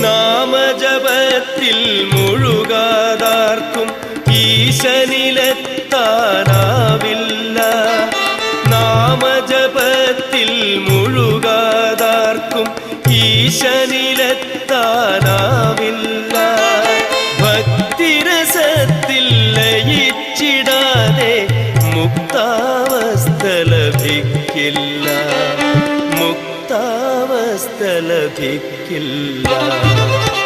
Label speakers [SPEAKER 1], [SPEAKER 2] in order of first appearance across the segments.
[SPEAKER 1] നാമജപത്തിൽ മുഴുകാതാർക്കും ഈശനിലെത്താനാവില്ല. നാമജപത്തിൽ മുഴുകാതാർക്കും ഈശനിലെത്താനാവില്ല. ഭക്തിരസത്തിൽ ലയിച്ചിടാതെ മുക്താവസ്ഥ ലഭിക്കില്ല. മുക്താവസ്ഥ ലഭിക്കില്ല.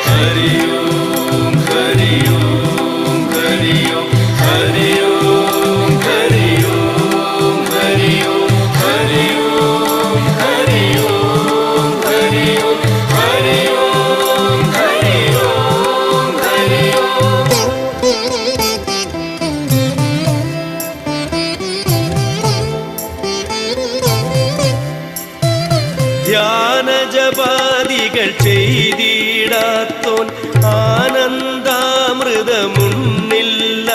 [SPEAKER 1] ഹരിയോം ഹരിയോം ഹരിയോം ഹരിയോം ഹരിയോം ഹരിയോം ഹരിയോം ഹരിയോം ഹരിയോം ഹരിയോം ഹരിയോം ഹരിയോം. ധ്യാനജപാദികൾ ചെയ്തിടാത്തോൻ ആനന്ദാമൃതമുന്നില്ല.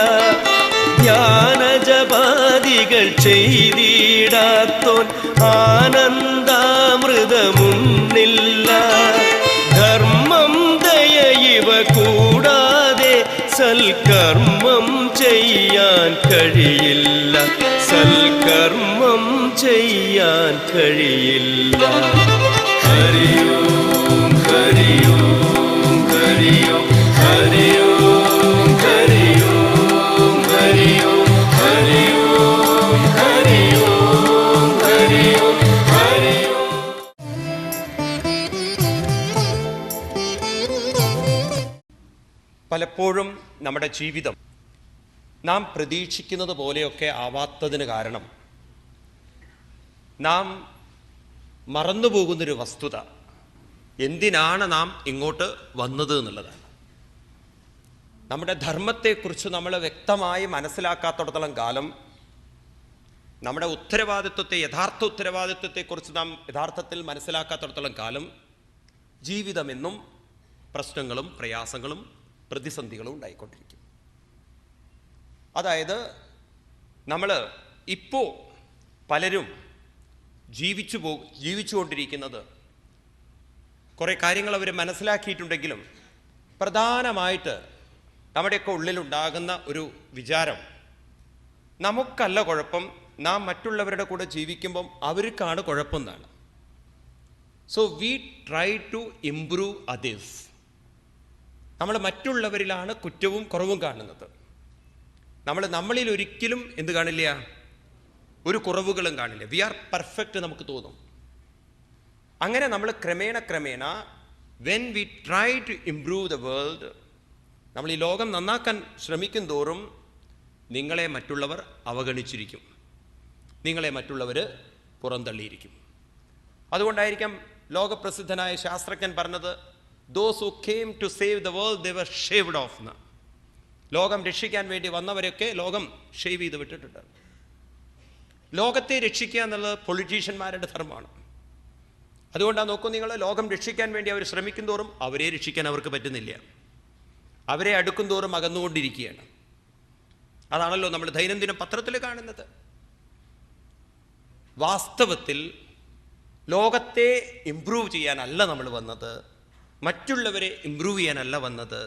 [SPEAKER 1] ധ്യാനജപാദികൾ ചെയ്തിടാത്തോൻ ആനന്ദാമൃതമുന്നില്ല. ധർമ്മം ദയ ഇവ കൂടാതെ സൽക്കർമ്മം ചെയ്യാൻ കഴിയില്ല. സൽക്കർമ്മം ചെയ്യാൻ കഴിയില്ല. ഹരിയോം ഹരിയോം ഹരിയോം ഹരിയോം ഹരിയോം ഹരിയോം ഹരിയോം ഹരിയോം ഹരിയോം ഹരിയോം. പലപ്പോഴും നമ്മുടെ ജീവിതം നാം പ്രതീക്ഷിക്കുന്നത് പോലെയൊക്കെ ആവാത്തതിന് കാരണം നാം മറന്നുപോകുന്നൊരു വസ്തുത, എന്തിനാണ് നാം ഇങ്ങോട്ട് വന്നത് എന്നുള്ളതാണ്. നമ്മുടെ ധർമ്മത്തെക്കുറിച്ച് നമ്മൾ വ്യക്തമായി മനസ്സിലാക്കാത്തിടത്തോളം കാലം, നമ്മുടെ ഉത്തരവാദിത്വത്തെ, യഥാർത്ഥ ഉത്തരവാദിത്വത്തെക്കുറിച്ച് നാം യഥാർത്ഥത്തിൽ മനസ്സിലാക്കാത്തിടത്തോളം കാലം ജീവിതമെന്നും പ്രശ്നങ്ങളും പ്രയാസങ്ങളും പ്രതിസന്ധികളും ഉണ്ടായിക്കൊണ്ടിരിക്കും. നമ്മൾ ഇപ്പോൾ പലരും ജീവിച്ചുകൊണ്ടിരിക്കുന്നത് കുറേ കാര്യങ്ങൾ അവർ മനസ്സിലാക്കിയിട്ടുണ്ടെങ്കിലും പ്രധാനമായിട്ട് നമ്മുടെയൊക്കെ ഉള്ളിലുണ്ടാകുന്ന ഒരു വിചാരം, നമുക്കല്ല കുഴപ്പം, നാം മറ്റുള്ളവരുടെ കൂടെ ജീവിക്കുമ്പം അവർക്കാണ് കുഴപ്പമെന്നാണ്. So we try to improve others. നമ്മൾ മറ്റുള്ളവരിലാണ് കുറ്റവും കുറവും കാണുന്നത്. നമ്മളിൽ ഒരിക്കലും എന്ത് കാണില്ല, ഒരു കുറവുകളും കാണില്ല. വി ആർ പെർഫെക്റ്റ് നമുക്ക് തോന്നും. അങ്ങനെ നമ്മൾ ക്രമേണ when we try to improve the world, നമ്മൾ ഈ ലോകം നന്നാക്കാൻ ശ്രമിക്കും തോറും നിങ്ങളെ മറ്റുള്ളവർ അവഗണിച്ചിരിക്കും, നിങ്ങളെ മറ്റുള്ളവർ പുറന്തള്ളിയിരിക്കും. അതുകൊണ്ടായിരിക്കാം ലോകപ്രസിദ്ധനായ ശാസ്ത്രജ്ഞൻ പറഞ്ഞത്, those who came to save the world, they were shaved off. ലോകം രക്ഷിക്കാൻ വേണ്ടി വന്നവരൊക്കെ ലോകം ഷേവ് ചെയ്ത് വിട്ടിട്ടുണ്ട്. ലോകത്തെ രക്ഷിക്കുക എന്നുള്ളത് പൊളിറ്റീഷ്യന്മാരുടെ ധർമ്മമാണ്. അതുകൊണ്ടാണ് നോക്കൂ നിങ്ങൾ, ലോകം രക്ഷിക്കാൻ വേണ്ടി അവർ ശ്രമിക്കും തോറും അവരെ രക്ഷിക്കാൻ അവർക്ക് പറ്റുന്നില്ല. അവരെ അടുക്കും തോറും അകന്നുകൊണ്ടിരിക്കുകയാണ്. അതാണല്ലോ നമ്മൾ ദൈനംദിനം പത്രത്തിൽ കാണുന്നത്. വാസ്തവത്തിൽ ലോകത്തെ ഇംപ്രൂവ് ചെയ്യാനല്ല നമ്മൾ വന്നത്, മറ്റുള്ളവരെ ഇംപ്രൂവ് ചെയ്യാനല്ല വന്നത്.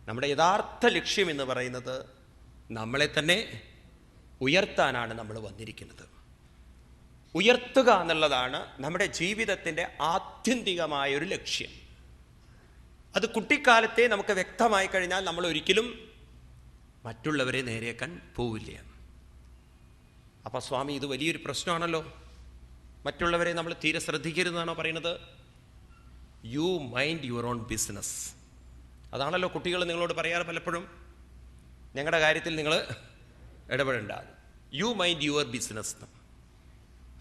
[SPEAKER 1] നമ്മുടെ യഥാർത്ഥ ലക്ഷ്യം എന്ന് പറയുന്നത് നമ്മളെ തന്നെ ഉയർത്താനാണ് നമ്മൾ വന്നിരിക്കുന്നത്. ഉയർത്തുക എന്നുള്ളതാണ് നമ്മുടെ ജീവിതത്തിൻ്റെ ആത്യന്തികമായൊരു ലക്ഷ്യം. അത് കുട്ടിക്കാലത്തെ നമുക്ക് വ്യക്തമായി കഴിഞ്ഞാൽ നമ്മൾ ഒരിക്കലും മറ്റുള്ളവരെ നേരെയാക്കാൻ പോവില്ല. അപ്പോൾ സ്വാമി, ഇത് വലിയൊരു പ്രശ്നമാണല്ലോ, മറ്റുള്ളവരെ നമ്മൾ തീരെ ശ്രദ്ധിക്കരുതെന്നാണോ പറയുന്നത്? You mind your own business. അതാണല്ലോ കുട്ടികൾ നിങ്ങളോട് പറയാറ് പലപ്പോഴും, ഞങ്ങളുടെ കാര്യത്തിൽ നിങ്ങൾ ഇടപെടേണ്ട, യു മൈൻഡ് യുവർ ബിസിനസ്.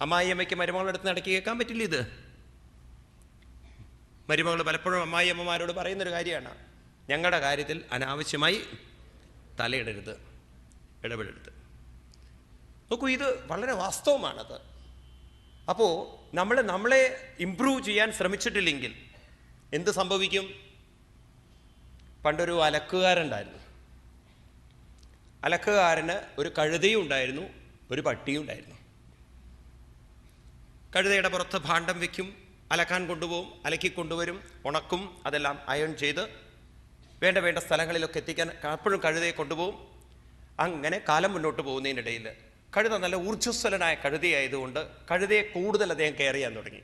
[SPEAKER 1] അമ്മായിയമ്മയ്ക്ക് മരുമകളുടെ അടുത്ത് നടക്കി കേൾക്കാൻ പറ്റില്ല. ഇത് മരുമകൾ പലപ്പോഴും അമ്മായിയമ്മമാരോട് പറയുന്നൊരു കാര്യമാണ്, ഞങ്ങളുടെ കാര്യത്തിൽ അനാവശ്യമായി തലയിടരുത്, ഇടപെടരുത്. നോക്കൂ, ഇത് വളരെ വാസ്തവമാണത്. അപ്പോൾ നമ്മളെ ഇംപ്രൂവ് ചെയ്യാൻ ശ്രമിച്ചിട്ടില്ലെങ്കിൽ എന്ത് സംഭവിക്കും? പണ്ടൊരു അലക്കുകാരുണ്ടായിരുന്നു. അലക്കുകാരന് ഒരു കഴുതയും ഉണ്ടായിരുന്നു, ഒരു പട്ടിയും ഉണ്ടായിരുന്നു. കഴുതയുടെ പുറത്ത് ഭാണ്ഡം വയ്ക്കും, അലക്കാൻ കൊണ്ടുപോകും, അലക്കി കൊണ്ടുവരും, ഉണക്കും, അതെല്ലാം അയൺ ചെയ്ത് വേണ്ട സ്ഥലങ്ങളിലൊക്കെ എത്തിക്കാൻ അപ്പോഴും കഴുതയെ കൊണ്ടുപോകും. അങ്ങനെ കാലം മുന്നോട്ട് പോകുന്നതിനിടയിൽ കഴുത നല്ല ഊർജ്ജസ്വലനായ കഴുതയായതുകൊണ്ട് കഴുതയെ കൂടുതൽ അദ്ദേഹം കെയർ ചെയ്യാൻ തുടങ്ങി.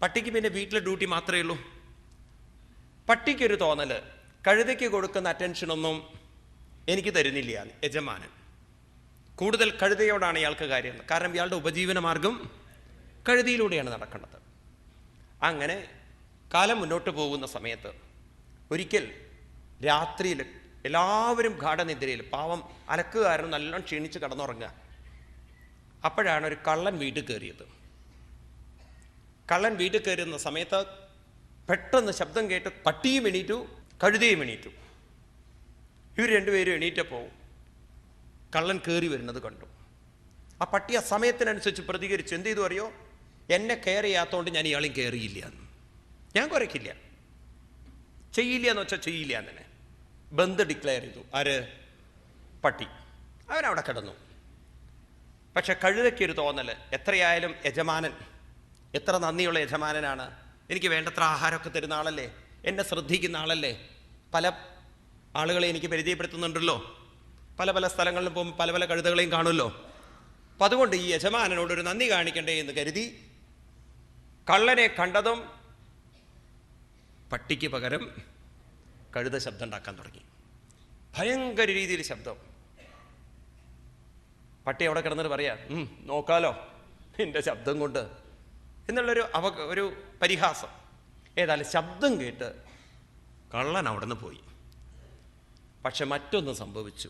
[SPEAKER 1] പട്ടിക്ക് പിന്നെ വീട്ടിലെ ഡ്യൂട്ടി മാത്രമേ ഉള്ളൂ. പട്ടിക്കൊരു തോന്നൽ, കഴുതയ്ക്ക് കൊടുക്കുന്ന അറ്റൻഷനൊന്നും എനിക്ക് തരുന്നില്ല യജമാനൻ. കൂടുതൽ കഴുതയോടാണ് ഇയാൾക്ക് കാര്യം. കാരണം ഇയാളുടെ ഉപജീവന മാർഗം കഴുതയിലൂടെയാണ് നടക്കുന്നത്. അങ്ങനെ കാലം മുന്നോട്ട് പോകുന്ന സമയത്ത് ഒരിക്കൽ രാത്രിയിൽ എല്ലാവരും ഗാഠനിദ്രയിൽ, പാവം അലക്കുകാരനും നല്ലോണം ക്ഷീണിച്ച് കിടന്നുറങ്ങുക. അപ്പോഴാണ് ഒരു കള്ളൻ വീട്ടിൽ കയറിയത്. കള്ളൻ വീട്ടിൽ കയറുന്ന സമയത്ത് പെട്ടെന്ന് ശബ്ദം കേട്ട് പട്ടിയും എണീറ്റു, കഴുതയും എണീറ്റു. ഇവർ രണ്ടുപേരും എണീറ്റപ്പോൾ കള്ളൻ കയറി വരുന്നത് കണ്ടു. ആ പട്ടി ആ സമയത്തിനനുസരിച്ച് പ്രതികരിച്ചു. എന്ത് ചെയ്തു അറിയോ? എന്നെ കെയർ ചെയ്യാത്തതുകൊണ്ട് ഞാൻ ഇയാളെയും കെയർ ചെയ്യില്ല എന്ന്. ഞാൻ കുറയ്ക്കില്ല, ചെയ്യില്ല എന്ന് വെച്ചാൽ ചെയ്യില്ല എന്ന് തന്നെ ബന്ദ് ഡിക്ലെയർ ചെയ്തു. ആര്? പട്ടി. അവനവിടെ കിടന്നു. പക്ഷെ കഴുതയ്ക്കൊരു തോന്നൽ, എത്രയായാലും യജമാനൻ എത്ര നന്ദിയുള്ള യജമാനനാണ്, എനിക്ക് വേണ്ടത്ര ആഹാരമൊക്കെ തരുന്ന ആളല്ലേ, എന്നെ ശ്രദ്ധിക്കുന്ന ആളല്ലേ, പല ആളുകളെ എനിക്ക് പരിചയപ്പെടുത്തുന്നുണ്ടല്ലോ, പല സ്ഥലങ്ങളിലും പോകുമ്പോൾ പല കഴുതകളെയും കാണുമല്ലോ. അപ്പം അതുകൊണ്ട് ഈ യജമാനനോടൊരു നന്ദി കാണിക്കണ്ടേ എന്ന് കരുതി കള്ളനെ കണ്ടതും പട്ടിക്ക് പകരം കഴുത ശബ്ദം ഉണ്ടാക്കാൻ തുടങ്ങി. ഭയങ്കര രീതിയിൽ ശബ്ദം. പട്ടി അവിടെ കിടന്നിട്ട് പറയാ, നോക്കാലോ എൻ്റെ ശബ്ദം കൊണ്ട് എന്നുള്ളൊരു ഒരു പരിഹാസം. ഏതായാലും ശബ്ദം കേട്ട് കള്ളൻ അവിടെ നിന്ന് പോയി. പക്ഷെ മറ്റൊന്ന് സംഭവിച്ചു.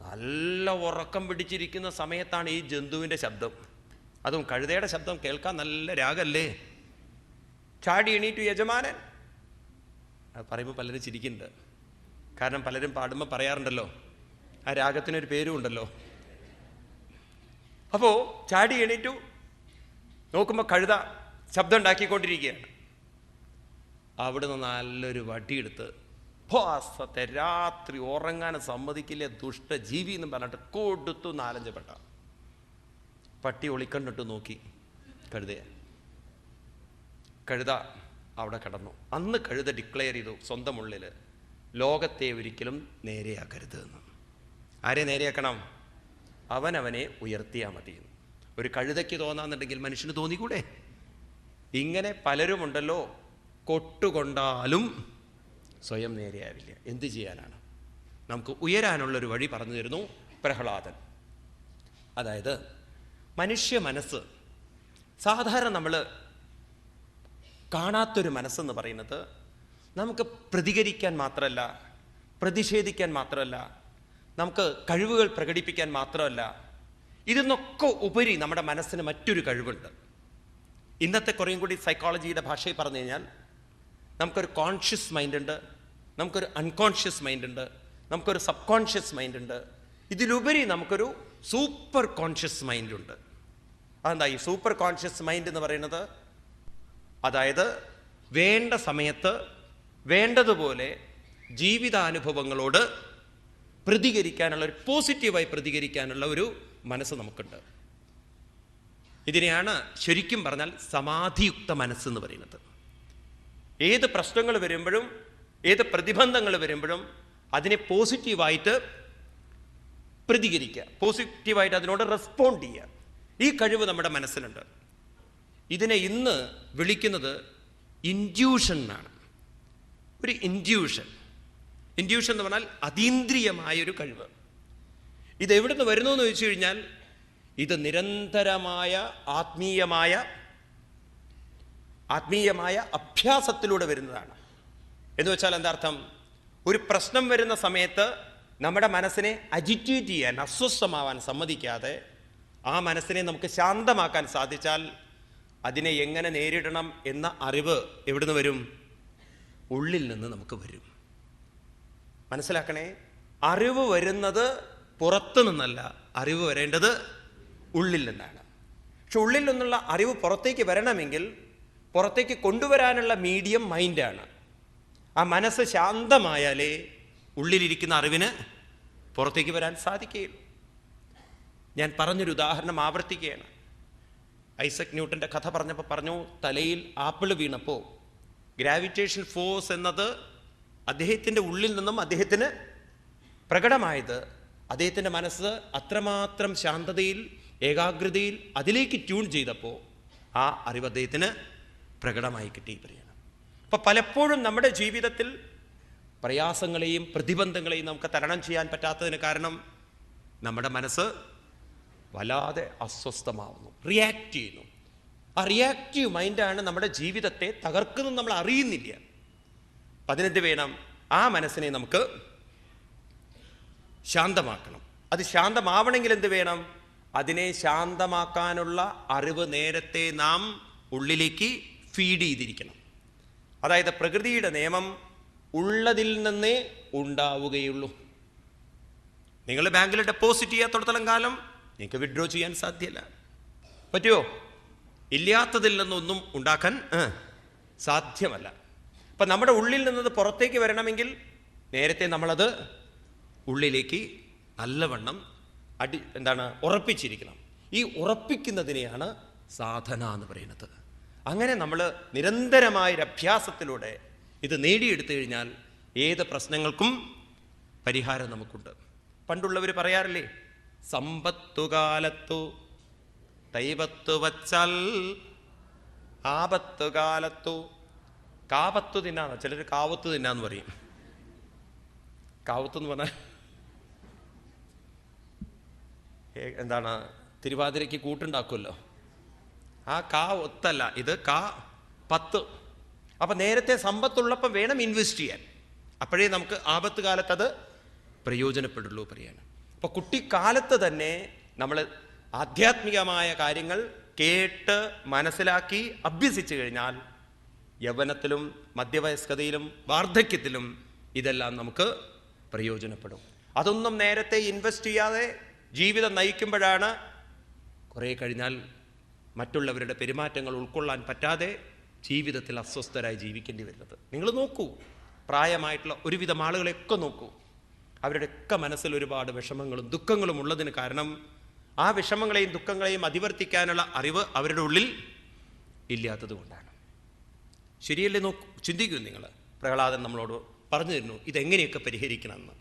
[SPEAKER 1] നല്ല ഉറക്കം പിടിച്ചിരിക്കുന്ന സമയത്താണ് ഈ ജന്തുവിൻ്റെ ശബ്ദം. അതും കഴുതയുടെ ശബ്ദം കേൾക്കാൻ നല്ല രാഗല്ലേ. ചാടി എണീറ്റു യജമാനൻ. അത് പറയുമ്പോൾ പലരും ചിരിക്കുന്നുണ്ട്. കാരണം പലരും പാടുമ്പോൾ പറയാറുണ്ടല്ലോ, ആ രാഗത്തിനൊരു പേരും ഉണ്ടല്ലോ. അപ്പോൾ ചാടി എണീറ്റു, നോക്കുമ്പോൾ കഴുത ശബ്ദം ഉണ്ടാക്കിക്കൊണ്ടിരിക്കുകയാണ്. അവിടുന്ന് നല്ലൊരു വടിയെടുത്ത് ഭോസത്തെ രാത്രി ഉറങ്ങാൻ സമ്മതിക്കില്ല ദുഷ്ടജീവി എന്നും പറഞ്ഞിട്ട് കൊടുത്തു 4-5 പെട്ട. പട്ടി ഒളിക്കണ്ടിട്ട് നോക്കി കഴുതയെ. കഴുത അവിടെ കിടന്നു. അന്ന് കഴുത ഡിക്ലെയർ ചെയ്തു സ്വന്തം ഉള്ളിൽ, ലോകത്തെ ഒരിക്കലും നേരെയാക്കരുത് എന്ന്. ആരെ നേരെയാക്കണം? അവനവനെ ഉയർത്തിയാൽ മതി. ഒരു കഴുതയ്ക്ക് തോന്നാന്നുണ്ടെങ്കിൽ മനുഷ്യന് തോന്നിക്കൂടെ? ഇങ്ങനെ പലരുമുണ്ടല്ലോ, കൊട്ടുകൊണ്ടാലും സ്വയം നേരെയാവില്ല. എന്ത് ചെയ്യാനാണ്? നമുക്ക് ഉയരാനുള്ളൊരു വഴി പറഞ്ഞു തരുന്നു പ്രഹ്ലാദൻ. അതായത് മനുഷ്യ മനസ്സ് സാധാരണ നമ്മൾ കാണാത്തൊരു മനസ്സെന്ന് പറയുന്നത് നമുക്ക് പ്രതികരിക്കാൻ മാത്രമല്ല, പ്രതിഷേധിക്കാൻ മാത്രമല്ല, നമുക്ക് കഴിവുകൾ പ്രകടിപ്പിക്കാൻ മാത്രമല്ല, ഇതിന്നൊക്കെ ഉപരി നമ്മുടെ മനസ്സിന് മറ്റൊരു കഴിവുണ്ട്. ഇന്നത്തെ കുറേയും കൂടി സൈക്കോളജിയുടെ ഭാഷയിൽ പറഞ്ഞു കഴിഞ്ഞാൽ നമുക്കൊരു കോൺഷ്യസ് മൈൻഡ് ഉണ്ട്, നമുക്കൊരു അൺകോൺഷ്യസ് മൈൻഡ് ഉണ്ട്, നമുക്കൊരു സബ് കോൺഷ്യസ് മൈൻഡ് ഉണ്ട്. ഇതിലുപരി നമുക്കൊരു സൂപ്പർ കോൺഷ്യസ് മൈൻഡ് ഉണ്ട്. അതെന്താ ഈ സൂപ്പർ കോൺഷ്യസ് മൈൻഡ് എന്ന് പറയുന്നത്? അതായത് വേണ്ട സമയത്ത് വേണ്ടതുപോലെ ജീവിതാനുഭവങ്ങളോട് പ്രതികരിക്കാനുള്ള, ഒരു പോസിറ്റീവായി പ്രതികരിക്കാനുള്ള ഒരു മനസ്സ് നമുക്കുണ്ട്. ഇതിനെയാണ് ശരിക്കും പറഞ്ഞാൽ സമാധിയുക്ത മനസ്സെന്ന് പറയുന്നത്. ഏത് പ്രശ്നങ്ങൾ വരുമ്പോഴും ഏത് പ്രതിബന്ധങ്ങൾ വരുമ്പോഴും അതിനെ പോസിറ്റീവായിട്ട് പ്രതികരിക്കുക, പോസിറ്റീവായിട്ട് അതിനോട് റെസ്പോണ്ട് ചെയ്യുക. ഈ കഴിവ് നമ്മുടെ മനസ്സിലുണ്ട്. ഇതിനെ ഇന്ന് വിളിക്കുന്നത് ഇൻഡ്യൂഷൻ എന്നാണ്. ഒരു ഇൻഡ്യൂഷൻ എന്ന് പറഞ്ഞാൽ അതീന്ദ്രിയമായൊരു കഴിവ്. ഇത് എവിടെ നിന്ന് വരുന്നു എന്ന് ചോദിച്ചു കഴിഞ്ഞാൽ ഇത് നിരന്തരമായ ആത്മീയമായ അഭ്യാസത്തിലൂടെ വരുന്നതാണ്. എന്ന് വെച്ചാൽ എന്താ അർത്ഥം? ഒരു പ്രശ്നം വരുന്ന സമയത്ത് നമ്മുടെ മനസ്സിനെ അജിറ്റേറ്റ് ചെയ്യാൻ, അസ്വസ്ഥമാവാൻ സമ്മതിക്കാതെ ആ മനസ്സിനെ നമുക്ക് ശാന്തമാക്കാൻ സാധിച്ചാൽ അതിനെ എങ്ങനെ നേരിടണം എന്ന അറിവ് എവിടുന്ന് വരും? ഉള്ളിൽ നിന്ന് നമുക്ക് വരും. മനസ്സിലാക്കണേ, അറിവ് വരുന്നത് പുറത്തു നിന്നല്ല, അറിവ് വരേണ്ടത് ഉള്ളിൽ നിന്നാണ്. പക്ഷെ ഉള്ളിൽ നിന്നുള്ള അറിവ് പുറത്തേക്ക് വരണമെങ്കിൽ പുറത്തേക്ക് കൊണ്ടുവരാനുള്ള മീഡിയം മൈൻഡാണ്. ആ മനസ്സ് ശാന്തമായാലേ ഉള്ളിലിരിക്കുന്ന അറിവിന് പുറത്തേക്ക് വരാൻ സാധിക്കുകയുള്ളൂ. ഞാൻ പറഞ്ഞൊരു ഉദാഹരണം ആവർത്തിക്കുകയാണ്. ഐസക് ന്യൂട്ടൻ്റെ കഥ പറഞ്ഞപ്പോൾ പറഞ്ഞു, തലയിൽ ആപ്പിൾ വീണപ്പോൾ ഗ്രാവിറ്റേഷൻ ഫോഴ്സ് എന്നത് അദ്ദേഹത്തിൻ്റെ ഉള്ളിൽ നിന്നും അദ്ദേഹത്തിന് പ്രകടമായത് അദ്ദേഹത്തിൻ്റെ മനസ്സ് അത്രമാത്രം ശാന്തതയിൽ, ഏകാഗ്രതയിൽ അതിലേക്ക് ട്യൂൺ ചെയ്തപ്പോൾ ആ അറിവ് അദ്ദേഹത്തിന് പ്രകടമായി കിട്ടി പറയണം. അപ്പോൾ പലപ്പോഴും നമ്മുടെ ജീവിതത്തിൽ പ്രയാസങ്ങളെയും പ്രതിബന്ധങ്ങളെയും നമുക്ക് തരണം ചെയ്യാൻ പറ്റാത്തതിന് കാരണം നമ്മുടെ മനസ്സ് വല്ലാതെ അസ്വസ്ഥമാവുന്നു, റിയാക്ട് ചെയ്യുന്നു. ആ റിയാക്റ്റീവ് മൈൻഡാണ് നമ്മുടെ ജീവിതത്തെ തകർക്കുന്നത്, നമ്മൾ അറിയുന്നില്ല. അതിനെന്ത് വേണം? ആ മനസ്സിനെ നമുക്ക് ശാന്തമാക്കണം. അത് ശാന്തമാവണമെങ്കിൽ എന്ത് വേണം? അതിനെ ശാന്തമാക്കാനുള്ള അറിവ് നേരത്തെ നാം ഉള്ളിലേക്ക് ഫീഡ് ചെയ്തിരിക്കണം. അതായത് പ്രകൃതിയുടെ നിയമം ഉള്ളതിൽ നിന്നേ ഉണ്ടാവുകയുള്ളൂ. നിങ്ങൾ ബാങ്കിൽ ഡെപ്പോസിറ്റ് ചെയ്യാത്തോടത്തോളം കാലം നിങ്ങൾക്ക് വിഡ്രോ ചെയ്യാൻ സാധ്യമല്ല. പറ്റുമോ? ഇല്ലാത്തതിൽ നിന്നൊന്നും ഉണ്ടാക്കാൻ സാധ്യമല്ല. അപ്പം നമ്മുടെ ഉള്ളിൽ നിന്നത് പുറത്തേക്ക് വരണമെങ്കിൽ നേരത്തെ നമ്മളത് ഉള്ളിലേക്ക് നല്ലവണ്ണം ഉറപ്പിച്ചിരിക്കണം. ഈ ഉറപ്പിക്കുന്നതിനെയാണ് സാധന എന്ന് പറയുന്നത്. അങ്ങനെ നമ്മൾ നിരന്തരമായൊരു അഭ്യാസത്തിലൂടെ ഇത് നേടിയെടുത്തു കഴിഞ്ഞാൽ ഏത് പ്രശ്നങ്ങൾക്കും പരിഹാരം നമുക്കുണ്ട്. പണ്ടുള്ളവർ പറയാറില്ലേ, സമ്പത്തുകാലത്തു തൈവത്തു വച്ചാൽ ആപത്തുകാലത്തു കാവത്തു തിന്നാണ്. ചിലർ കാവത്ത് തിന്നാന്ന് പറയും. കാവത്ത് എന്ന് പറഞ്ഞാൽ തിരുവാതിരയ്ക്ക് കൂട്ടുണ്ടാക്കുമല്ലോ, ആ കാ ഒത്തല്ല, ഇത് കാ പത്ത്. അപ്പം നേരത്തെ സമ്പത്തുള്ളപ്പം വേണം ഇൻവെസ്റ്റ് ചെയ്യാൻ, അപ്പോഴേ നമുക്ക് ആപത്ത് കാലത്ത് അത് പ്രയോജനപ്പെടുള്ളൂ പറയാണ്. അപ്പോൾ കുട്ടിക്കാലത്ത് തന്നെ നമ്മൾ ആധ്യാത്മികമായ കാര്യങ്ങൾ കേട്ട് മനസ്സിലാക്കി അഭ്യസിച്ചു കഴിഞ്ഞാൽ യൗവനത്തിലും മധ്യവയസ്കതയിലും വാർദ്ധക്യത്തിലും ഇതെല്ലാം നമുക്ക് പ്രയോജനപ്പെടും. അതൊന്നും നേരത്തെ ഇൻവെസ്റ്റ് ചെയ്യാതെ ജീവിതം നയിക്കുമ്പോഴാണ് കുറേ കഴിഞ്ഞാൽ മറ്റുള്ളവരുടെ പെരുമാറ്റങ്ങൾ ഉൾക്കൊള്ളാൻ പറ്റാതെ ജീവിതത്തിൽ അസ്വസ്ഥരായി ജീവിക്കേണ്ടി വരുന്നത്. നിങ്ങൾ നോക്കൂ, പ്രായമായിട്ടുള്ള ഒരുവിധം ആളുകളെയൊക്കെ നോക്കൂ, അവരുടെയൊക്കെ മനസ്സിൽ ഒരുപാട് വിഷമങ്ങളും ദുഃഖങ്ങളും ഉള്ളതിന് കാരണം ആ വിഷമങ്ങളെയും ദുഃഖങ്ങളെയും അതിവർത്തിക്കാനുള്ള അറിവ് അവരുടെ ഉള്ളിൽ ഇല്ലാത്തത് കൊണ്ടാണ്. ശരിയല്ലേ? നോക്കൂ, ചിന്തിക്കൂ നിങ്ങൾ. പ്രഹ്ലാദൻ നമ്മളോട് പറഞ്ഞു തരുന്നു ഇതെങ്ങനെയൊക്കെ പരിഹരിക്കണമെന്ന്.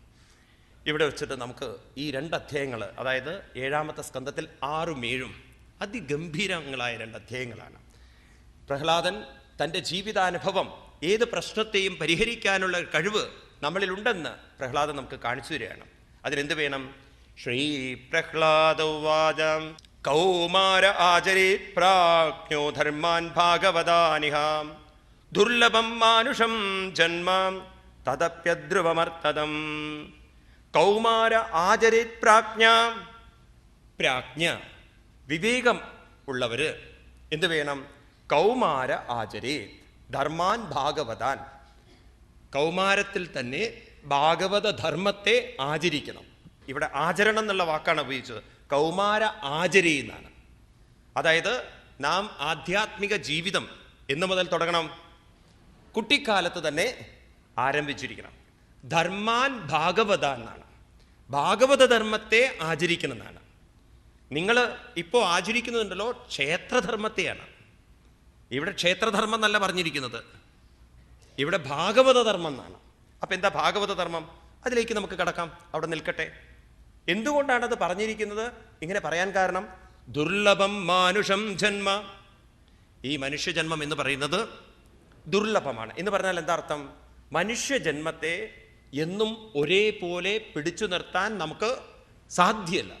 [SPEAKER 1] ഇവിടെ വെച്ചിട്ട് നമുക്ക് ഈ 2 അധ്യായങ്ങൾ, അതായത് 7-ാമത്തെ സ്കന്ധത്തിൽ 6ഉം 7ഉം അതിഗംഭീരങ്ങളായ 2 അധ്യായങ്ങളാണ്. പ്രഹ്ലാദൻ തൻ്റെ ജീവിതാനുഭവം, ഏത് പ്രശ്നത്തെയും പരിഹരിക്കാനുള്ള കഴിവ് നമ്മളിലുണ്ടെന്ന് പ്രഹ്ലാദൻ നമുക്ക് കാണിച്ചു തരികയാണ്. അതിനെന്ത് വേണം? ശ്രീ പ്രഹ്ലാദ ഉവാച കൗമാര ആചരേത് പ്രാജ്ഞോ ധർമാൻ ഭാഗവതാനിഹാം ദുർലഭം മാനുഷം ജന്മ തദപ്യധ്രുവമർത്തതം. കൗമാര ആചരേത് പ്രാജ്ഞ, പ്രാജ്ഞ വിവേകം ഉള്ളവര് എന്ത് വേണം? കൗമാര ആചരേത് ധർമാൻ ഭാഗവതാൻ, കൗമാരത്തിൽ തന്നെ ഭാഗവത ധർമ്മത്തെ ആചരിക്കണം. ഇവിടെ ആചരണം എന്നുള്ള വാക്കാണ് ഉപയോഗിച്ചത്. കൗമാര ആചരിയെന്നാണ്. അതായത് നാം ആധ്യാത്മിക ജീവിതം എന്ന് മുതൽ തുടങ്ങണം? കുട്ടിക്കാലത്ത് തന്നെ ആരംഭിച്ചിരിക്കണം. ധർമാൻ ഭാഗവതാൻ എന്നാണ്. ഭാഗവത ധർമ്മത്തെ ആചരിക്കണം എന്നാണ്. നിങ്ങൾ ഇപ്പോൾ ആചരിക്കുന്നുണ്ടല്ലോ ക്ഷേത്രധർമ്മത്തെയാണ്. ഇവിടെ ക്ഷേത്രധർമ്മം എന്നല്ല പറഞ്ഞിരിക്കുന്നത്, ഇവിടെ ഭാഗവത ധർമ്മം എന്നാണ്. അപ്പം എന്താ ഭാഗവത ധർമ്മം? അതിലേക്ക് നമുക്ക് കടക്കാം, അവിടെ നിൽക്കട്ടെ. എന്തുകൊണ്ടാണത് പറഞ്ഞിരിക്കുന്നത്? ഇങ്ങനെ പറയാൻ കാരണം ദുർലഭം മാനുഷം ജന്മ, ഈ മനുഷ്യജന്മം എന്ന് പറയുന്നത് ദുർലഭമാണ്. എന്ന് പറഞ്ഞാൽ എന്താ അർത്ഥം? മനുഷ്യജന്മത്തെ എന്നും ഒരേപോലെ പിടിച്ചു നിർത്താൻ നമുക്ക് സാധ്യമല്ല.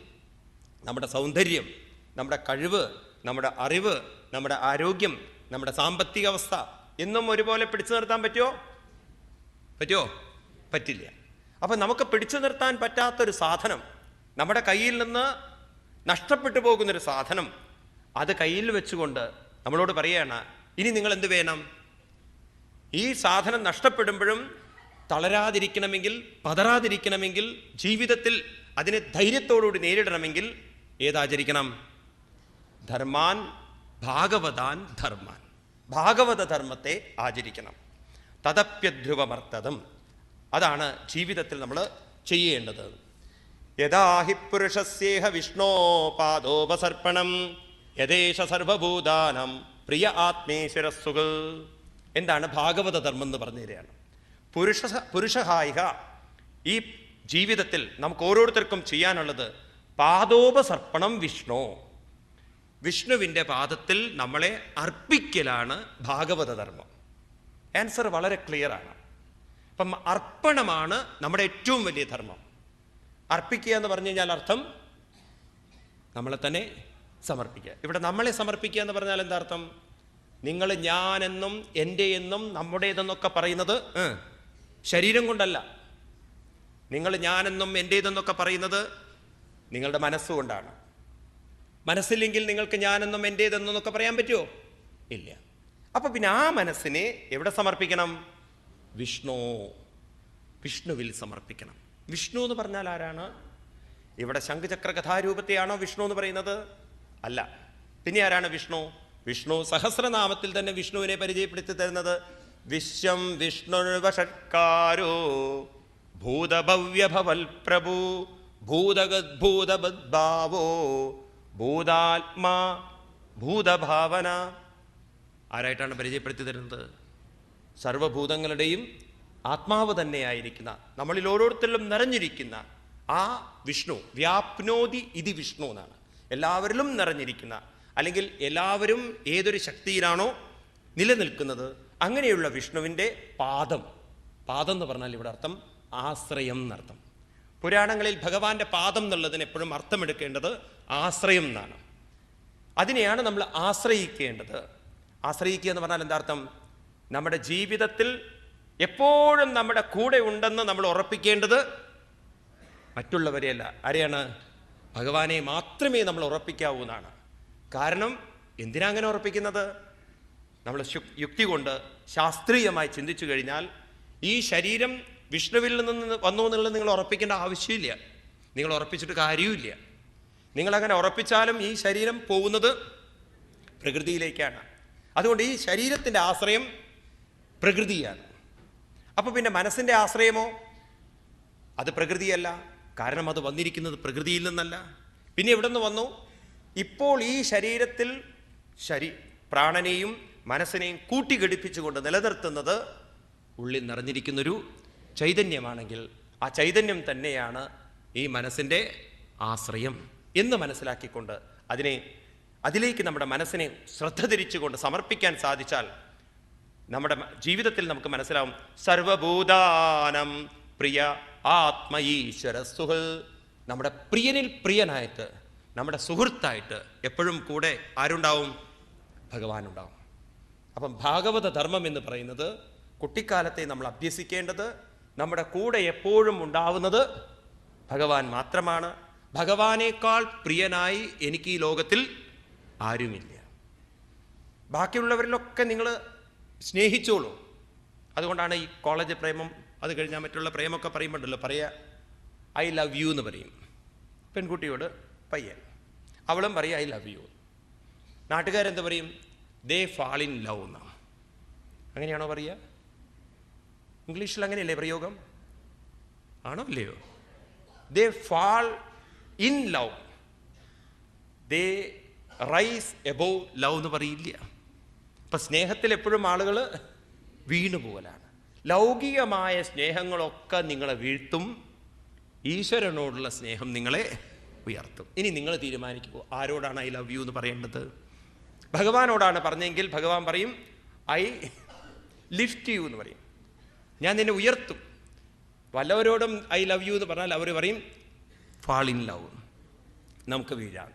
[SPEAKER 1] നമ്മുടെ സൗന്ദര്യം, നമ്മുടെ കഴിവ്, നമ്മുടെ അറിവ്, നമ്മുടെ ആരോഗ്യം, നമ്മുടെ സാമ്പത്തിക അവസ്ഥ എന്നും ഒരുപോലെ പിടിച്ചു നിർത്താൻ പറ്റുമോ? പറ്റില്ല. അപ്പം നമുക്ക് പിടിച്ചു നിർത്താൻ പറ്റാത്തൊരു സാധനം, നമ്മുടെ കയ്യിൽ നിന്ന് നഷ്ടപ്പെട്ടു പോകുന്നൊരു സാധനം, അത് കയ്യിൽ വെച്ചുകൊണ്ട് നമ്മളോട് പറയുകയാണ്, ഇനി നിങ്ങൾ എന്ത് വേണം? ഈ സാധനം നഷ്ടപ്പെടുമ്പോഴും തളരാതിരിക്കണമെങ്കിൽ, പതറാതിരിക്കണമെങ്കിൽ, ജീവിതത്തിൽ അതിനെ ധൈര്യത്തോടുകൂടി നേരിടണമെങ്കിൽ ഏതാചരിക്കണം? ധർമാൻ ഭാഗവതാൻ ധർമാൻ, ഭാഗവത ധർമ്മത്തെ ആചരിക്കണം. തദപ്യധ്രുവമർത്തതം, അതാണ് ജീവിതത്തിൽ നമ്മൾ ചെയ്യേണ്ടത്. യഥാ ഹി പുരുഷസ്യേഹ വിഷ്ണോ പാദോപസർപ്പണം യഥേഷ സർവഭൂതാനം പ്രിയ ആത്മേശ്വരസ്സുകൾ. എന്താണ് ഭാഗവത ധർമ്മം എന്ന് പറഞ്ഞു തരികയാണ്. പുരുഷഹായിക ഈ ജീവിതത്തിൽ നമുക്ക് ഓരോരുത്തർക്കും ചെയ്യാനുള്ളത് പാദോപസർപ്പണം വിഷ്ണു, വിഷ്ണുവിൻ്റെ പാദത്തിൽ നമ്മളെ അർപ്പിക്കലാണ് ഭാഗവത ധർമ്മം. ആൻസർ വളരെ ക്ലിയറാണ്. അപ്പം അർപ്പണമാണ് നമ്മുടെ ഏറ്റവും വലിയ ധർമ്മം. അർപ്പിക്കുക എന്ന് പറഞ്ഞു കഴിഞ്ഞാൽ അർത്ഥം നമ്മളെ തന്നെ സമർപ്പിക്കുക. ഇവിടെ നമ്മളെ സമർപ്പിക്കുക എന്ന് പറഞ്ഞാൽ എന്താ അർത്ഥം? നിങ്ങൾ ഞാനെന്നും എൻ്റെ എന്നും നമ്മുടേതെന്നൊക്കെ പറയുന്നത് ശരീരം കൊണ്ടല്ല. നിങ്ങൾ ഞാനെന്നും എൻ്റേതെന്നൊക്കെ പറയുന്നത് നിങ്ങളുടെ മനസ്സുകൊണ്ടാണ്. മനസ്സില്ലെങ്കിൽ നിങ്ങൾക്ക് ഞാനെന്നും എൻ്റേതെന്നൊക്കെ പറയാൻ പറ്റുമോ? ഇല്ല. അപ്പൊ പിന്നെ ആ മനസ്സിനെ എവിടെ സമർപ്പിക്കണം? വിഷ്ണുവിൽ സമർപ്പിക്കണം. വിഷ്ണു എന്ന് പറഞ്ഞാൽ ആരാണ്? ഇവിടെ ശംഖുചക്ര കഥാരൂപത്തെയാണോ വിഷ്ണു എന്ന് പറയുന്നത്? അല്ല. പിന്നെ ആരാണ് വിഷ്ണു? വിഷ്ണു സഹസ്രനാമത്തിൽ തന്നെ വിഷ്ണുവിനെ പരിചയപ്പെടുത്തി തരുന്നത് വിശ്വം വിഷ്ണുർവഷട്കാരോ ഭൂതഭവ്യഭവൽ പ്രഭു ഭൂതഗദ്ഭൂതബദ്ഭാവോ ഭൂതാത്മാ ഭൂതഭാവന. ആരായിട്ടാണ് പരിചയപ്പെടുത്തി തരുന്നത്? സർവഭൂതങ്ങളുടെയും ആത്മാവ് തന്നെയായിരിക്കുന്ന, നമ്മളിൽ ഓരോരുത്തരിലും നിറഞ്ഞിരിക്കുന്ന ആ വിഷ്ണു. വ്യാപ്നോതി ഇതി വിഷ്ണു എന്നാണ്. എല്ലാവരിലും നിറഞ്ഞിരിക്കുന്ന, അല്ലെങ്കിൽ എല്ലാവരും ഏതൊരു ശക്തിയിലാണോ നിലനിൽക്കുന്നത് അങ്ങനെയുള്ള വിഷ്ണുവിൻ്റെ പാദം. പാദം എന്ന് പറഞ്ഞാൽ ഇവിടെ അർത്ഥം ആശ്രയം എന്നർത്ഥം. പുരാണങ്ങളിൽ ഭഗവാന്റെ പാദം എന്നുള്ളതിന് എപ്പോഴും അർത്ഥമെടുക്കേണ്ടത് ആശ്രയം എന്നാണ്. അതിനെയാണ് നമ്മൾ ആശ്രയിക്കേണ്ടത്. ആശ്രയിക്കുക എന്ന് പറഞ്ഞാൽ എന്താ അർത്ഥം? നമ്മുടെ ജീവിതത്തിൽ എപ്പോഴും നമ്മുടെ കൂടെ ഉണ്ടെന്ന് നമ്മൾ ഉറപ്പിക്കേണ്ടത് മറ്റുള്ളവരെയല്ല. ആരെയാണ്? ഭഗവാനെ മാത്രമേ നമ്മൾ ഉറപ്പിക്കാവൂ എന്നാണ്. കാരണം എന്തിനാ അങ്ങനെ ഉറപ്പിക്കുന്നത്? നമ്മൾ യുക്തി കൊണ്ട് ശാസ്ത്രീയമായി ചിന്തിച്ചു കഴിഞ്ഞാൽ ഈ ശരീരം വിഷ്ണുവിൽ നിന്ന് വന്നു എന്നുള്ളത് നിങ്ങൾ ഉറപ്പിക്കേണ്ട ആവശ്യമില്ല. നിങ്ങൾ ഉറപ്പിച്ചിട്ട് കാര്യമില്ല. നിങ്ങളങ്ങനെ ഉറപ്പിച്ചാലും ഈ ശരീരം പോകുന്നത് പ്രകൃതിയിലേക്കാണ്. അതുകൊണ്ട് ഈ ശരീരത്തിൻ്റെ ആശ്രയം പ്രകൃതിയാണ്. അപ്പോൾ പിന്നെ മനസ്സിൻ്റെ ആശ്രയമോ? അത് പ്രകൃതിയല്ല. കാരണം അത് വന്നിരിക്കുന്നത് പ്രകൃതിയിൽ നിന്നല്ല. പിന്നെ എവിടെ നിന്ന് വന്നു? ഇപ്പോൾ ഈ ശരീരത്തിൽ പ്രാണനെയും മനസ്സിനെയും കൂട്ടിഘടിപ്പിച്ചുകൊണ്ട് നിലനിർത്തുന്നത് ഉള്ളിൽ നിറഞ്ഞിരിക്കുന്നൊരു ചൈതന്യമാണെങ്കിൽ ആ ചൈതന്യം തന്നെയാണ് ഈ മനസ്സിൻ്റെ ആശ്രയം എന്ന് മനസ്സിലാക്കിക്കൊണ്ട് അതിലേക്ക് നമ്മുടെ മനസ്സിനെ ശ്രദ്ധ തിരിച്ചുകൊണ്ട് സമർപ്പിക്കാൻ സാധിച്ചാൽ നമ്മുടെ ജീവിതത്തിൽ നമുക്ക് മനസ്സിലാവും സർവഭൂതാനം പ്രിയ ആത്മ ഈശ്വര സുഹൃ. നമ്മുടെ പ്രിയനിൽ പ്രിയനായിട്ട്, നമ്മുടെ സുഹൃത്തായിട്ട് എപ്പോഴും കൂടെ ആരുണ്ടാവും? ഭഗവാനുണ്ടാവും. അപ്പം ഭാഗവത ധർമ്മം എന്ന് പറയുന്നത് കുട്ടിക്കാലത്തെ നമ്മൾ അഭ്യസിക്കേണ്ടത്, നമ്മുടെ കൂടെ എപ്പോഴും ഉണ്ടാവുന്നത് ഭഗവാൻ മാത്രമാണ്. ഭഗവാനേക്കാൾ പ്രിയനായി എനിക്ക് ഈ ലോകത്തിൽ ആരുമില്ല. ബാക്കിയുള്ളവരിലൊക്കെ നിങ്ങൾ സ്നേഹിച്ചോളൂ. അതുകൊണ്ടാണ് ഈ കോളേജ് പ്രേമം, അത് കഴിഞ്ഞാൽ മറ്റുള്ള പ്രേമൊക്കെ പറയുമ്പോണ്ടല്ലോ പറയുക ഐ ലവ് യു എന്ന് പറയും പെൺകുട്ടിയോട് പയ്യൻ. അവളും പറയും ഐ ലവ് യു. നാട്ടുകാരെന്ത് പറയും? ദേ ഫാൾ ഇൻ ലവ് എന്നാണ്. അങ്ങനെയാണോ പറയുക? ഇംഗ്ലീഷിൽ അങ്ങനെയല്ലേ പ്രയോഗം? ആണോ അല്ലയോ? They fall in love, they rise above love എന്ന് പറയില്ല. അപ്പം സ്നേഹത്തിൽ എപ്പോഴും ആളുകൾ വീണു പോകലാണ്. ലൗകികമായ സ്നേഹങ്ങളൊക്കെ നിങ്ങളെ വീഴ്ത്തും, ഈശ്വരനോടുള്ള സ്നേഹം നിങ്ങളെ ഉയർത്തും. ഇനി നിങ്ങൾ തീരുമാനിക്കുമോ ആരോടാണ് ഐ ലവ് യു എന്ന് പറയേണ്ടത്? ഭഗവാനോടാണ് പറഞ്ഞെങ്കിൽ ഭഗവാൻ പറയും ഐ ലിഫ്റ്റ് യു എന്ന് പറയും, ഞാൻ നിന്നെ ഉയർത്തും. വല്ലവരോടും ഐ ലവ് യു എന്ന് പറഞ്ഞാൽ അവർ പറയും ഫാൾ ഇൻ ലവ്, നമുക്ക് വീഴാം.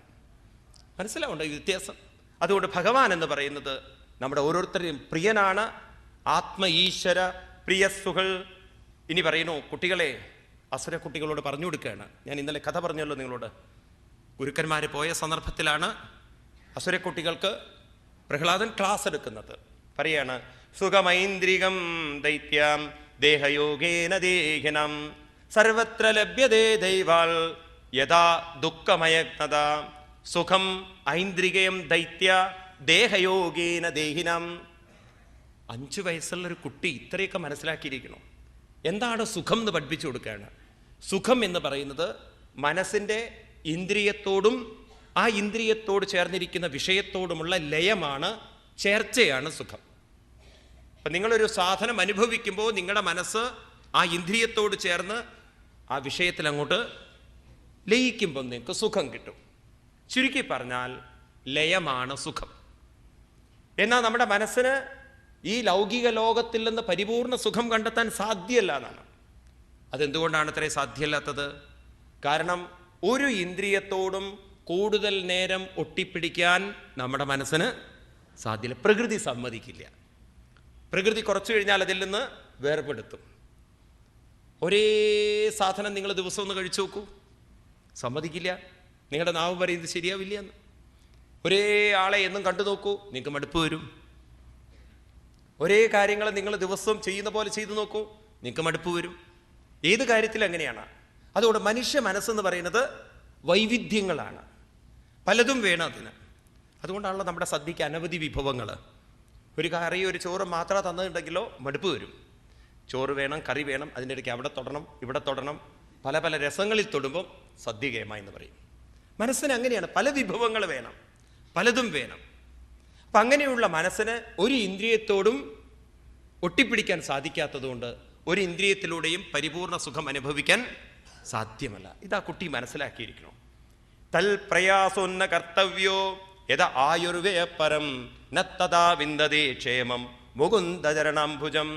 [SPEAKER 1] മനസ്സിലാവുണ്ടോ ഈ വ്യത്യാസം? അതുകൊണ്ട് ഭഗവാൻ എന്ന് പറയുന്നത് നമ്മുടെ ഓരോരുത്തരെയും പ്രിയനാണ്. ആത്മ ഈശ്വര പ്രിയ സുഹൃ. ഇനി പറയുന്നു കുട്ടികളെ, അസുര കുട്ടികളോട് പറഞ്ഞു കൊടുക്കുകയാണ്. ഞാൻ ഇന്നലെ കഥ പറഞ്ഞല്ലോ നിങ്ങളോട്. ഗുരുക്കന്മാർ പോയ സന്ദർഭത്തിലാണ് അസുരക്കുട്ടികൾക്ക് പ്രഹ്ലാദൻ ക്ലാസ് എടുക്കുന്നത്. പറയാണ് സുഖമൈന്ദ്രികം ദൈത്യം ദേഹയോഗേന ദേഹിനം സർവത്ര ലഭ്യതേ ദൈവാൽ യഥാ ദുഃഖമയജ്ഞത സുഖം ഐന്ദ്രികയം ദൈത്യ ദേഹയോഗേന ദേഹിനം. 5 വയസ്സുള്ളൊരു കുട്ടി ഇത്രയൊക്കെ മനസ്സിലാക്കിയിരിക്കണം. എന്താണ് സുഖം എന്ന് പഠിപ്പിച്ചു കൊടുക്കുകയാണ്. സുഖം എന്ന് പറയുന്നത് മനസ്സിൻ്റെ ഇന്ദ്രിയത്തോടും ആ ഇന്ദ്രിയത്തോട് ചേർന്നിരിക്കുന്ന വിഷയത്തോടുമുള്ള ലയമാണ്, ചേർച്ചയാണ് സുഖം. അപ്പം നിങ്ങളൊരു സാധനം അനുഭവിക്കുമ്പോൾ നിങ്ങളുടെ മനസ്സ് ആ ഇന്ദ്രിയത്തോട് ചേർന്ന് ആ വിഷയത്തിൽ അങ്ങോട്ട് ലയിക്കുമ്പോൾ നിങ്ങൾക്ക് സുഖം കിട്ടും. ചുരുക്കി പറഞ്ഞാൽ ലയമാണ് സുഖം. എന്നാൽ നമ്മുടെ മനസ്സിന് ഈ ലൗകിക ലോകത്തിൽ നിന്ന് പരിപൂർണ സുഖം കണ്ടെത്താൻ സാധ്യമല്ല എന്നാണ്. അതെന്തുകൊണ്ടാണ് ഇത്രയും സാധ്യമല്ലാത്തത്? കാരണം ഒരു ഇന്ദ്രിയത്തോടും കൂടുതൽ നേരം ഒട്ടിപ്പിടിക്കാൻ നമ്മുടെ മനസ്സിന് സാധ്യമല്ല. പ്രകൃതി സമ്മതിക്കില്ല. പ്രകൃതി കുറച്ചു കഴിഞ്ഞാൽ അതിൽ നിന്ന് വേർപെടുത്തും. ഒരേ സാധനം നിങ്ങൾ ദിവസം ഒന്ന് കഴിച്ചു നോക്കൂ, സമ്മതിക്കില്ല. നിങ്ങളുടെ നാവ് പറയുന്നത് ശരിയാവില്ല എന്ന്. ഒരേ ആളെ എന്നും കണ്ടു നോക്കൂ, നിങ്ങൾക്ക് മടുപ്പ് വരും. ഒരേ കാര്യങ്ങൾ നിങ്ങൾ ദിവസവും ചെയ്യുന്ന പോലെ ചെയ്തു നോക്കൂ, നിങ്ങൾക്ക് മടുപ്പ് വരും. ഏത് കാര്യത്തിൽ അങ്ങനെയാണ്. അതുകൊണ്ട് മനുഷ്യ മനസ്സെന്ന് പറയുന്നത് വൈവിധ്യങ്ങളാണ്, പലതും വേണം അതിന്. അതുകൊണ്ടാണല്ലോ നമ്മുടെ സദ്യക്ക് അനവധി വിഭവങ്ങൾ. ഒരു കറി ഒരു ചോറ് മാത്രം തന്നിട്ടുണ്ടെങ്കിലോ മടുപ്പ് വരും. ചോറ് വേണം, കറി വേണം, അതിൻ്റെ ഇടയ്ക്ക് അവിടെ തൊടണം ഇവിടെ തൊടണം, പല പല രസങ്ങളിൽ തൊടുമ്പം സദ്യ കേമ എന്ന് പറയും. മനസ്സിന് അങ്ങനെയാണ്, പല വിഭവങ്ങൾ വേണം, പലതും വേണം. അപ്പം അങ്ങനെയുള്ള മനസ്സിന് ഒരു ഇന്ദ്രിയത്തോടും ഒട്ടിപ്പിടിക്കാൻ സാധിക്കാത്തതുകൊണ്ട് ഒരു ഇന്ദ്രിയത്തിലൂടെയും പരിപൂർണ സുഖം അനുഭവിക്കാൻ സാധ്യമല്ല. ഇതാ കുട്ടി മനസ്സിലാക്കിയിരിക്കണം. തൽ പ്രയാസോന്ന കർത്തവ്യോ യഥ ആയുർവേപരം നത്തതാ വിന്ദതേ ക്ഷേമം മുകുന്ദചരണാംബുജം.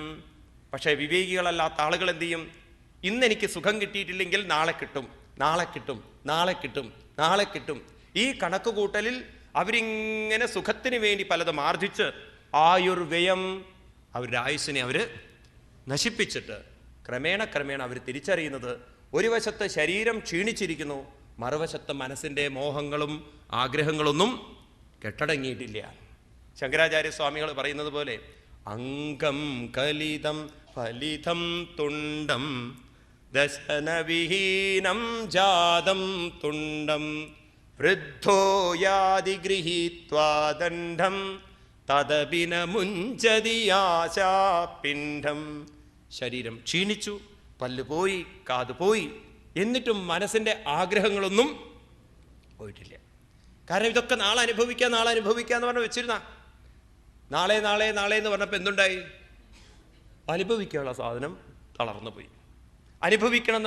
[SPEAKER 1] പക്ഷേ വിവേകികളല്ലാത്ത ആളുകൾ എന്ത് ചെയ്യും? ഇന്നെനിക്ക് സുഖം കിട്ടിയിട്ടില്ലെങ്കിൽ നാളെ കിട്ടും, നാളെ കിട്ടും, നാളെ കിട്ടും, നാളെ കിട്ടും. ഈ കണക്ക് കൂട്ടലിൽ അവരിങ്ങനെ സുഖത്തിന് വേണ്ടി പലതും ആർജിച്ച് ആയുർവ്യയം, അവരുടെ ആയുസ്സിനെ അവർ നശിപ്പിച്ചിട്ട് ക്രമേണ അവർ തിരിച്ചറിയുന്നത് ഒരു വശത്ത് ശരീരം ക്ഷീണിച്ചിരിക്കുന്നു, മറുവശത്ത് മനസ്സിൻ്റെ മോഹങ്ങളും ആഗ്രഹങ്ങളൊന്നും കെട്ടടങ്ങിയിട്ടില്ല. ശങ്കരാചാര്യ സ്വാമികൾ പറയുന്നത് പോലെ അംഗം കലിതം ഫലിതം തുണ്ടം ദശനവിഹീനം ജാതം തുണ്ടം വൃദ്ധോ യാതി ഗൃഹീത്വാ ദണ്ഡം തദപിന മുഞ്ചതി ആശാപിണ്ഡം. ശരീരം ക്ഷീണിച്ചു, പല്ല് പോയി, കാത് പോയി, എന്നിട്ടും മനസ്സിൻ്റെ ആഗ്രഹങ്ങളൊന്നും പോയിട്ടില്ല. കാരണം ഇതൊക്കെ നാളെ അനുഭവിക്കാം, നാളെ അനുഭവിക്കാം എന്ന് പറഞ്ഞ് വെച്ചിരുന്ന നാളെ നാളെ നാളെ എന്ന് പറഞ്ഞപ്പോൾ എന്തുണ്ടായി? അനുഭവിക്കാനുള്ള സാധനം തളർന്നു പോയി. അനുഭവിക്കണം